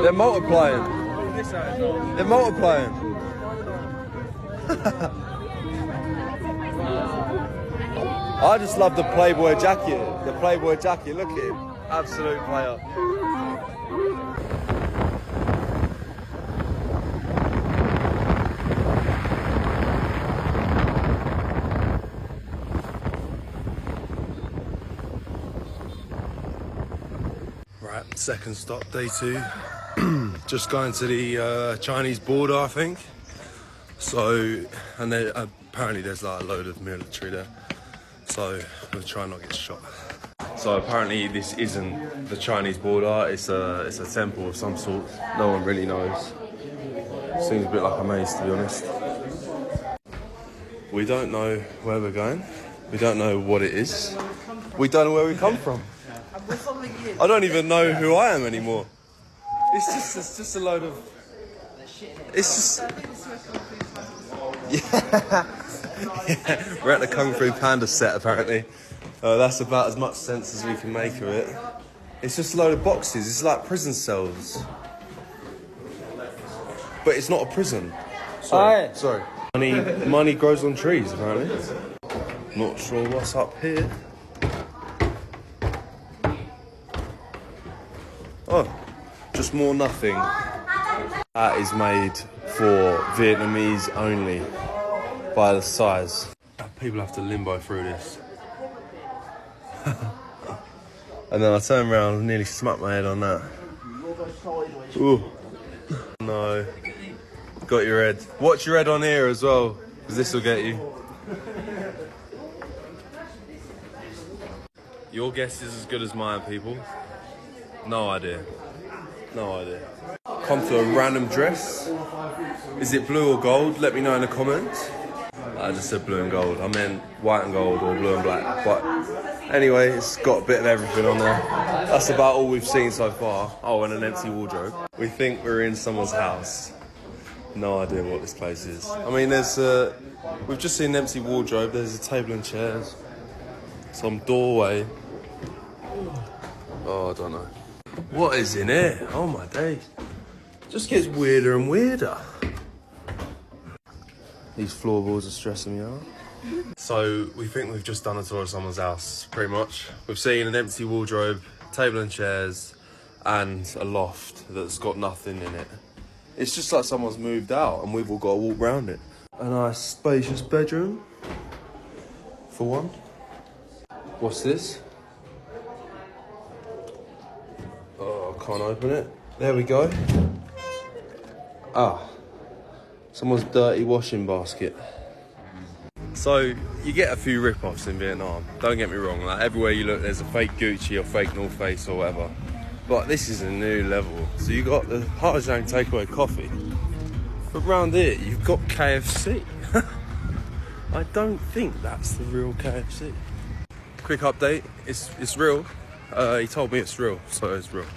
They're multiplying. They're multiplying. I just love the Playboy jacket. The Playboy jacket, look at him. Absolute player. Right, second stop, day 2. Just going to the Chinese border, I think. So, and there, apparently there's like a load of military there. So we'll try not to get shot. So apparently this isn't the Chinese border. It's a temple of some sort. No one really knows. Seems a bit like a maze, to be honest. We don't know where we're going. We don't know what it is. We don't know where we come from. I don't even know who I am anymore. It's just a load of. It's just. Yeah. We're at the Kung Fu Panda set apparently. That's about as much sense as we can make of it. It's just a load of boxes. It's like prison cells. But it's not a prison. Sorry. Money grows on trees apparently. Not sure what's up here. Oh, just more nothing. That is made for Vietnamese only by the size. People have to limbo through this. And then I turned around and nearly smacked my head on that. Ooh. No. Got your head. Watch your head on here as well, because this will get you. Your guess is as good as mine, people. No idea. No idea. Come to a random dress. Is it blue or gold? Let me know in the comments. I just said blue and gold. I meant white and gold or blue and black. But anyway, it's got a bit of everything on there. That's about all we've seen so far. Oh, and an empty wardrobe. We think we're in someone's house. No idea what this place is. I mean, we've just seen an empty wardrobe. There's a table and chairs. Some doorway. Oh, I don't know. What is in here? Oh my days. Just gets weirder and weirder. These floorboards are stressing me out. So we think we've just done a tour of someone's house, pretty much. We've seen an empty wardrobe, table and chairs, and a loft that's got nothing in it. It's just like someone's moved out and we've all got to walk around it. A nice spacious bedroom, for one. What's this? Oh, I can't open it. There we go. Ah, someone's dirty washing basket. So, you get a few rip-offs in Vietnam. Don't get me wrong, like everywhere you look there's a fake Gucci or fake North Face or whatever. But this is a new level. So you got the Ha Giang takeaway coffee. But round here, you've got KFC. I don't think that's the real KFC. Quick update, it's real. He told me it's real, so it's real.